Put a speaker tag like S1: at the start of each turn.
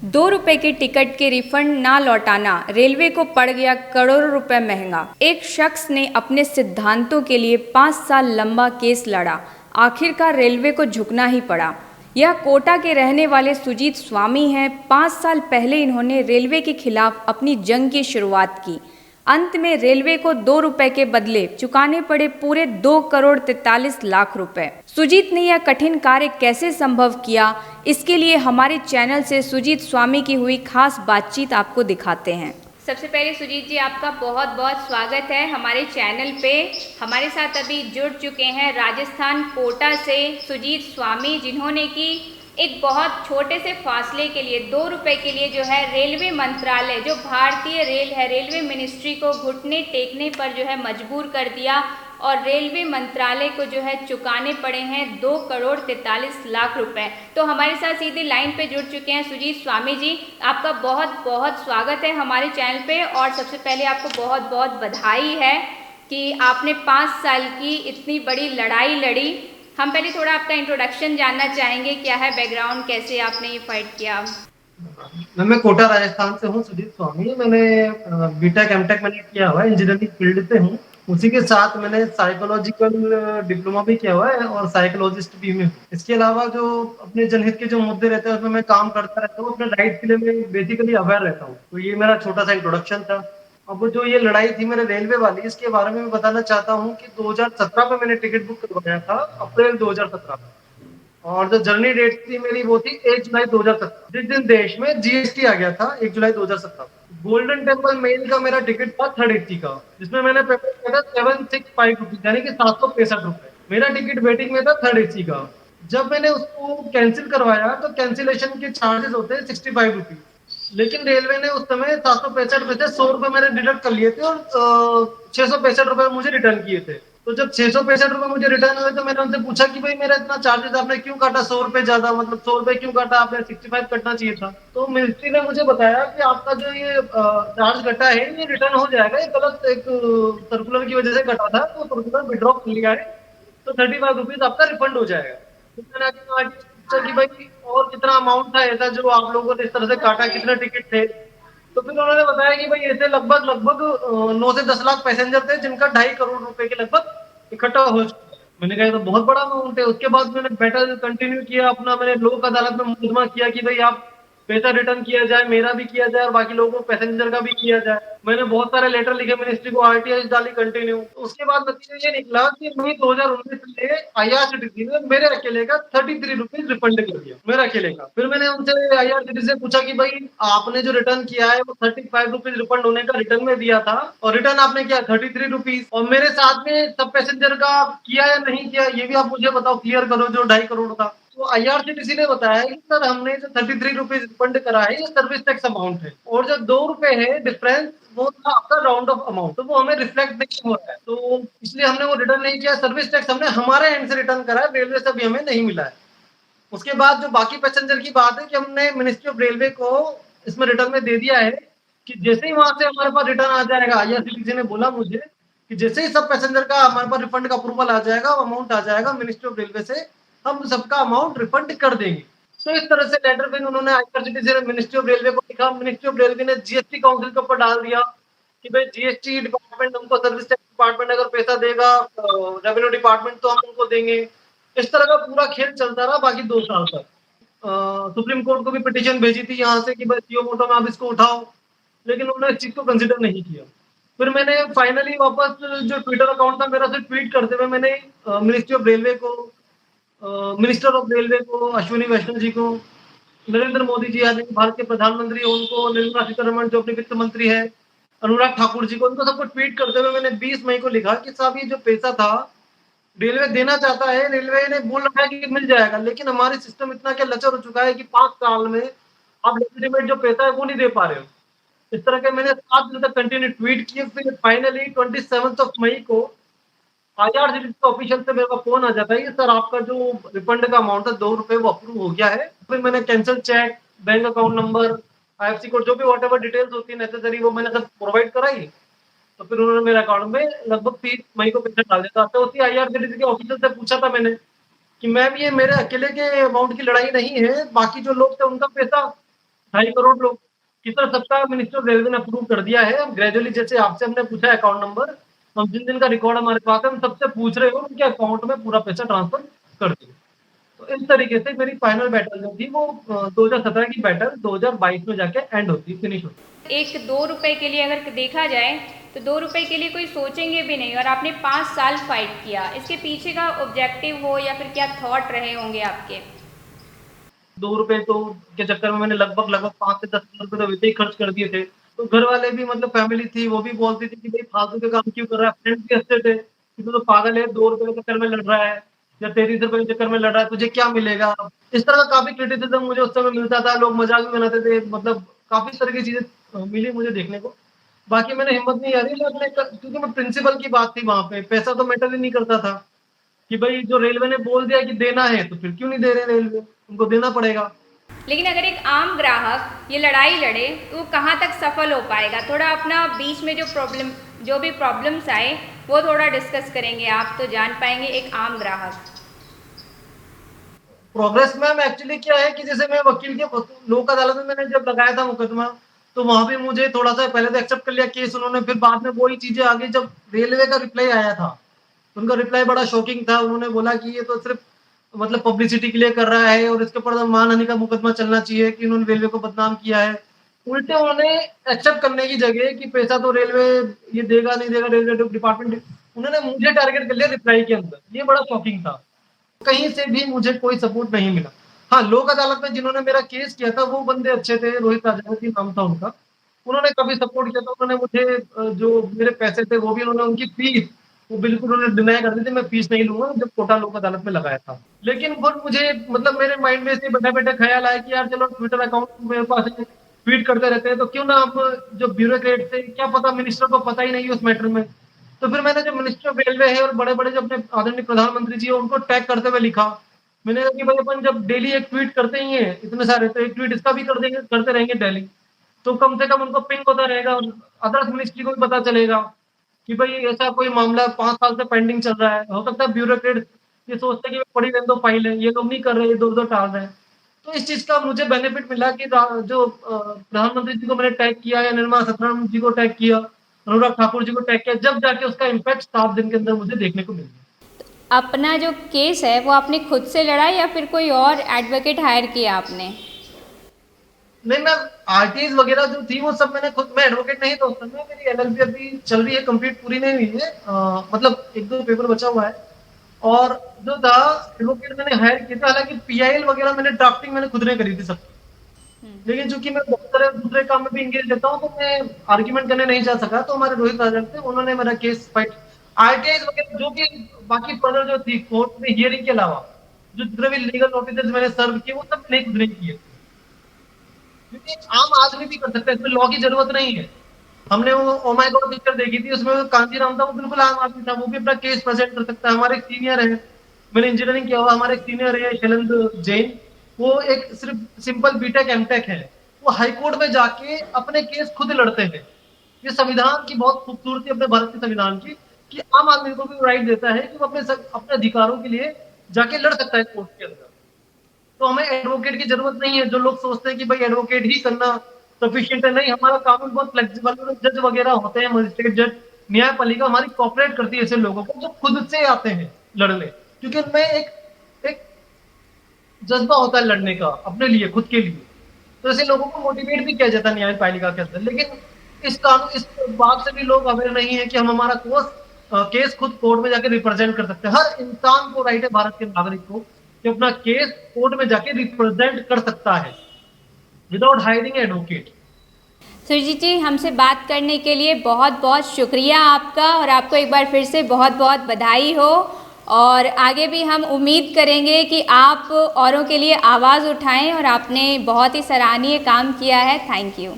S1: ₹2 के टिकट के रिफंड ना लौटाना रेलवे को पड़ गया करोड़ों रुपए महंगा। एक शख्स ने अपने सिद्धांतों के लिए 5 साल लंबा केस लड़ा, आखिरकार रेलवे को झुकना ही पड़ा। यह कोटा के रहने वाले सुजीत स्वामी हैं। 5 साल पहले इन्होंने रेलवे के खिलाफ अपनी जंग की शुरुआत की। अंत में रेलवे को ₹2 के बदले चुकाने पड़े पूरे 2 करोड़ 43 लाख रुपए। सुजीत ने यह कठिन कार्य कैसे संभव किया, इसके लिए हमारे चैनल से सुजीत स्वामी की हुई खास बातचीत आपको दिखाते हैं। सबसे पहले सुजीत जी, आपका बहुत बहुत स्वागत है हमारे चैनल पे। हमारे साथ अभी जुड़ चुके हैं राजस्थान कोटा से सुजीत स्वामी, जिन्होंने की एक बहुत छोटे से फासले के लिए ₹2 के लिए जो है रेलवे मंत्रालय, जो भारतीय रेल है, रेलवे मिनिस्ट्री को घुटने टेकने पर जो है मजबूर कर दिया और रेलवे मंत्रालय को जो है चुकाने पड़े हैं 2 करोड़ 43 लाख रुपए। तो हमारे साथ सीधी लाइन पे जुड़ चुके हैं सुजीत स्वामी जी। आपका बहुत बहुत स्वागत है हमारे चैनल पे और सबसे पहले आपको बहुत बहुत बधाई है कि आपने 5 साल की इतनी बड़ी लड़ाई लड़ी। हम पहले थोड़ा आपका इंट्रोडक्शन जानना चाहेंगे, क्या है बैकग्राउंड, कैसे आपने ये फाइट किया?
S2: मैं कोटा राजस्थान से हूँ, सुजीत स्वामी। मैंने बीटेक एमटेक मैंने किया हुआ है, इंजीनियरिंग फील्ड से हूँ। उसी के साथ मैंने साइकोलॉजिकल डिप्लोमा भी किया हुआ है और साइकोलॉजिस्ट भी में। इसके अलावा जो अपने जनहित के जो मुद्दे रहते हैं उसमें मैं काम करता रहता हूँ। अपने राइट के लिए मैं बेसिकली अवेयर रहता हूँ। तो ये मेरा छोटा सा इंट्रोडक्शन था। अब जो ये लड़ाई थी मेरे रेलवे वाली, इसके बारे में मैं बताना चाहता हूँ कि 2017 में मैंने टिकट बुक करवाया था, अप्रैल 2017 में। और जो जर्नी डेट थी मेरी वो थी 1 जुलाई 2017, जिस दिन देश में जीएसटी आ गया था 1 जुलाई 2017। गोल्डन टेम्पल मेल का मेरा टिकट था थर्ड एसी का, जिसमें मैंने पेमेंट किया था 765 रुपीज, यानी कि 765 रुपए। मेरा टिकट वेटिंग में था थर्ड एसी का। जब मैंने उसको कैंसिल करवाया तो कैंसिलेशन के चार्जेस होते हैं 65 रुपीज, लेकिन रेलवे ने उस समय 765 में से 100 रुपए मैंने डिडक्ट कर लिए थे और 665 रुपए मुझे रिटर्न किए थे। तो जब 665 रुपए मुझे रिटर्न हुए तो मैंने उनसे पूछा कि भाई मेरा इतना चार्जेस आपने क्यों काटा, 100 रुपए ज्यादा, मतलब 100 रुपए क्यों काटा आपने, 65 कटना चाहिए था। तो मिनिस्ट्री ने मुझे बताया कि आपका जो ये चार्ज कटा है ये रिटर्न हो जाएगा, ये गलत एक सर्कुलर की वजह से कटा था, तो सर्कुलर विड्रॉ कर लिया है, तो 35 रुपीज आपका रिफंड हो जाएगा। तो मैंने आगे पूछा कि भाई और कितना अमाउंट था ऐसा जो आप लोगों ने इस तरह से काटा, कितने टिकट थे। तो फिर उन्होंने बताया कि भाई ऐसे लगभग लगभग 9 से 10 लाख पैसेंजर थे जिनका 2.5 करोड़ रुपए के लगभग इकट्ठा हो चुका है। मैंने कहा ये तो बहुत बड़ा अमाउंट है। उसके बाद मैंने बैटल कंटिन्यू किया अपना, मैंने लोक अदालत में मुकदमा किया कि भाई आप पैसा रिटर्न किया जाए, मेरा भी किया जाए और बाकी लोगों को पैसेंजर का भी किया जाए। मैंने बहुत सारे लेटर लिखे मिनिस्ट्री को, आरटीआई डाली कंटिन्यू। उसके बाद नतीजा ये निकला कि मई 2019 से आईआरसीटीसी ने मेरे अकेले का 33 रुपीज रिफंड कर दिया, मेरा अकेले का। फिर मैंने उनसे आईआरसीटीसी से पूछा कि भाई आपने जो रिटर्न किया है वो 35 रुपीज रिफंड होने का रिटर्न में दिया था और रिटर्न आपने किया 33 रुपीज, और मेरे साथ में सब पैसेंजर का किया या नहीं किया ये भी आप मुझे बताओ, क्लियर करो जो 2.5 करोड़ था। तो आईआरसीटीसी ने बताया कि सर हमने जो 33 रुपीज रिफंड करा है ये सर्विस टैक्स अमाउंट है, और जो 2 रुपए है डिफरेंस वो था आपका राउंड ऑफ अमाउंट, तो वो हमें रिफ्लेक्ट नहीं हो रहा है, तो इसलिए हमने वो रिटर्न नहीं किया। सर्विस टैक्स हमने हमारे एंड से रिटर्न करा है, रेलवे से अभी हमें नहीं मिला है। उसके बाद जो बाकी पैसेंजर की बात है कि हमने मिनिस्ट्री ऑफ रेलवे को इसमें रिटर्न में दे दिया है कि जैसे ही वहां से हमारे पास रिटर्न आ जाएगा, आईआरसीटीसी ने बोला मुझे कि जैसे ही सब पैसेंजर का हमारे पास रिफंड का अप्रूवल आ जाएगा, अमाउंट आ जाएगा मिनिस्ट्री ऑफ रेलवे से, हम सबका अमाउंट रिफंड कर देंगे। तो इस तरह से लेटर फिर उन्होंने आईआरसीटीसी ने मिनिस्ट्री ऑफ रेलवे को लिखा। मिनिस्ट्री ऑफ रेलवे ने जीएसटी काउंसिल के ऊपर डाल दिया कि भाई जीएसटी डिपार्टमेंट हमको, सर्विस टैक्स डिपार्टमेंट अगर पैसा देगा रेवेन्यू डिपार्टमेंट तो हम उनको देंगे। इस तरह का पूरा खेल चलता रहा बाकी 2 साल तक। सुप्रीम कोर्ट को भी पिटीशन भेजी थी यहाँ से कि भाई सीओ मोटो में आप इसको उठाओ, लेकिन उन्होंने इस चीज को कंसिडर नहीं किया। फिर मैंने फाइनली वापस जो ट्विटर अकाउंट था मेरा से ट्वीट करते हुए मैंने मिनिस्ट्री ऑफ रेलवे को, मिनिस्टर ऑफ रेलवे को, अश्विनी वैष्णव जी को, नरेंद्र मोदी जी यानी भारत के प्रधानमंत्री उनको, निर्मला सीतारमण जो अपने वित्त मंत्री है, अनुराग ठाकुर जी को, उनको सबको ट्वीट करते हुए मैंने 20 मई को लिखा कि साहब ये जो पैसा था रेलवे देना चाहता है, रेलवे ने बोल रखा है कि मिल जाएगा, लेकिन हमारे सिस्टम इतना क्या लचर हो चुका है कि 5 साल में आप लेजिटिमेट जो पैसा है वो नहीं दे पा रहे हो। इस तरह के मैंने 7 दिन तक कंटिन्यू ट्वीट किए। फिर फाइनली 27 मई को आईआरसीटीसी का ऑफिशियल से मेरे को फोन आ जाता है कि सर आपका जो रिफंड का अमाउंट है 2 रुपए वो अप्रूव हो गया है। फिर मैंने cancel cheque, bank account number, IFC code, जो भी वॉट एवर डिटेल्स होती है नेसेसरी वो मैंने सब प्रोवाइड कराई। तो फिर उन्होंने मेरे अकाउंट में लगभग 30 मई को पैसा डाल दिया था। तो उसी आईआरसीटीसी के ऑफिसर से पूछा था मैंने कि मैम ये मेरे अकेले के अमाउंट की लड़ाई नहीं है, बाकी जो लोग थे उनका पैसा 2.5 करोड़ लोग की तरह सबका मिनिस्टर रेलवे ने अप्रूव कर दिया है। अब ग्रेजुअली जैसे आपसे हमने पूछा अकाउंट नंबर, हम जिन जिन का रिकॉर्ड हमारे पास है हम सबसे पूछ रहे हो उनके अकाउंट में पूरा पैसा ट्रांसफर कर दो। तो इस तरीके से मेरी फाइनल बैटल जो थी वो 2017 की बैटल 2022 में जाके एंड होती फिनिश होती।
S1: एक 2 रुपए के लिए अगर देखा जाए तो 2 रुपए के लिए कोई सोचेंगे भी नहीं, और आपने 5 साल फाइट किया। इसके पीछे का ऑब्जेक्टिव हो या फिर क्या थॉट रहे होंगे आपके?
S2: 2 रुपए तो के चक्कर में मैंने लगभग 5 से 10 हज़ार रुपए तो वैसे ही खर्च कर दिए थे। तो घर वाले भी मतलब फैमिली थी वो भी बोलती थी कि भाई फालतू के काम क्यों कर रहा है। फ्रेंड्स भी हंसते थे कि तू तो पागल है, 2 रुपए के चक्कर में लड़ रहा है या 33 रुपए के चक्कर में लड़ रहा है, तुझे क्या मिलेगा। इस तरह का काफी क्रिटिसिज्म मुझे उस समय मिलता था, लोग मजाक भी बनाते थे, मतलब काफी तरह की चीजें मिली मुझे देखने को। बाकी मैंने हिम्मत नहीं हारी, अपने क्योंकि मैं प्रिंसिपल की बात थी वहां पे, पैसा तो मैटर ही नहीं करता था कि भाई जो रेलवे ने बोल दिया कि देना है तो फिर क्यों नहीं दे रहे रेलवे, उनको देना पड़ेगा।
S1: लेकिन अगर एक आम ग्राहक ये लड़ाई लड़े तो वो कहाँ तक सफल हो पाएगा? थोड़ा अपना बीच में जो भी प्रॉब्लम्स आए वो थोड़ा डिस्कस करेंगे आप, तो जान पाएंगे एक आम ग्राहक।
S2: प्रोग्रेस मैम एक्चुअली क्या है कि जैसे मैं वकील के लोक अदालत में मैंने जब लगाया था मुकदमा, तो वहां भी मुझे थोड़ा सा पहले तो एक्सेप्ट कर लिया केस उन्होंने, फिर बाद में वही चीजें आगे जब रेलवे का रिप्लाई आया था, उनका रिप्लाई बड़ा शॉकिंग था। उन्होंने बोला कि ये तो सिर्फ मतलब पब्लिसिटी के लिए कर रहा है और इसके ऊपर मानहानि का मुकदमा चलना चाहिए कि उन्होंने रेलवे को बदनाम किया है। उल्टे उन्होंने एक्सेप्ट करने की जगह कि पैसा तो रेलवे ये देगा नहीं देगा, रेलवे डिपार्टमेंट, उन्होंने मुझे टारगेट कर लिया रिप्लाई के अंदर। ये बड़ा शॉकिंग था, कहीं से भी मुझे कोई सपोर्ट नहीं मिला। हाँ, लोक अदालत में जिन्होंने मेरा केस किया था वो बंदे अच्छे थे, रोहित राजावती नाम था उनका। उन्होंने काफ़ी सपोर्ट किया था, उन्होंने मुझे जो मेरे पैसे थे वो भी उन्होंने उनकी फीस वो बिल्कुल उन्होंने डिनाई कर दी थी, मैं फीस नहीं लूँगा जब कोटा लोक अदालत में लगाया था। लेकिन फिर मुझे मतलब मेरे माइंड में ऐसे बैठे-बैठे ख़्याल आया कि यार चलो ट्विटर अकाउंट मेरे पास है, ट्वीट करते रहते हैं तो क्यों ना हम जो ब्यूरोक्रेट थे, क्या पता मिनिस्टर को पता ही नहीं है उस मैटर में। तो फिर मैंने जो मिनिस्टर ऑफ रेलवे है और बड़े-बड़े जो अपने आदरणीय प्रधानमंत्री जी हैं उनको टैग करते हुए लिखा। मैंने कहा कि भाई अपन जब डेली एक ट्वीट करते ही हैं इतने सारे, तो एक ट्वीट इसका भी कर देंगे, करते रहेंगे डेली, तो कम से कम उनको पिंग होता रहेगा और अदर्स मिनिस्ट्री को भी पता चलेगा कि भाई ऐसा कोई मामला 5 साल से पेंडिंग चल रहा है। हो सकता है ब्यूरोक्रेट ये सोचते हैं कि पड़ी रहने दो फाइलें, ये लोग नहीं कर रहे, इधर-उधर टाल रहे हैं। तो इस चीज़ का मुझे बेनिफिट मिला कि जो प्रधानमंत्री जी को मैंने टैग किया या निर्मला सीतारमण जी को टैग किया, अनुराग ठाकुर जी को टैग किया, जब जाके उसका इम्पैक्ट 7 दिन के अंदर मुझे देखने को मिल गया।
S1: अपना जो केस है वो आपने खुद से लड़ा या फिर कोई और एडवोकेट हायर किया आपने?
S2: नहीं मैम, आरटीज वगैरह जो थी वो सब मैंने खुद, मैं एडवोकेट नहीं था उस समय, मेरी एलएलबी अभी चल रही है, कंप्लीट पूरी नहीं हुई है, मतलब 1-2 पेपर बचा हुआ है। और जो था एडवोकेट मैंने हायर किया था, हालांकि पीआईएल वगैरह मैंने ड्राफ्टिंग मैंने खुद ने करी थी सब। लेकिन चूंकि मैं बहुत सारे दूसरे काम में भी इंगेज रहता हूँ तो मैं आर्ग्यूमेंट करने नहीं जा सका, तो हमारे रोहित राजा थे, उन्होंने मेरा केस फाइट। आरटीआई वगैरह जो कि बाकी फर्दर जो थी कोर्ट में हियरिंग के अलावा जो जितने भी लीगल नोटिस मैंने सर्व किए वो सब मैंने खुद नहीं किए, क्योंकि आम आदमी भी कर सकता है, इसमें लॉ की जरूरत नहीं है। हमने वो ओ माय गॉड पिक्चर देखी थी, उसमें वो कांजीराम था, वो बिल्कुल आम आदमी था, वो भी अपना केस प्रेजेंट कर सकता है। हमारे एक सीनियर है, मैंने इंजीनियरिंग किया हुआ, हमारे एक सीनियर है शैलेंद्र जैन, वो एक सिर्फ सिंपल बीटेक एमटेक है, वो हाई कोर्ट में जाके अपने केस खुद लड़ते हैं। ये संविधान की बहुत खूबसूरती अपने भारत के संविधान की, कि आम आदमी को भी राइट देता है कि वो अपने अधिकारों के लिए जाके लड़ सकता है कोर्ट के अंदर। तो हमें एडवोकेट की जरूरत नहीं है। जो लोग सोचते हैं कि भाई एडवोकेट ही करना सफिशिएंट है, नहीं, हमारा कानून बहुत फ्लेक्सिबल है। जज वगैरह होते हैं, मजिस्ट्रेट जज, न्यायपालिका हमारी कोऑपरेट करती है ऐसे लोगों को जो खुद से आते हैं लड़ने, क्योंकि उनमें एक जज्बा होता है लड़ने का अपने लिए, खुद के लिए। तो ऐसे लोगों को मोटिवेट भी किया जाता है न्यायपालिका के अंदर। लेकिन इस बात से भी लोग अवेयर नहीं है कि हम हमारा केस खुद कोर्ट में जाके रिप्रेजेंट कर सकते हैं। हर इंसान को राइट है, भारत के नागरिक को, कि अपना केस कोर्ट में जाके रिप्रेजेंट कर सकता है विदाउट हायरिंग एडवोकेट।
S1: सुरजीत जी, हमसे बात करने के लिए बहुत बहुत शुक्रिया आपका, और आपको एक बार फिर से बहुत बहुत बधाई हो। और आगे भी हम उम्मीद करेंगे कि आप औरों के लिए आवाज़ उठाएं, और आपने बहुत ही सराहनीय काम किया है। Thank you.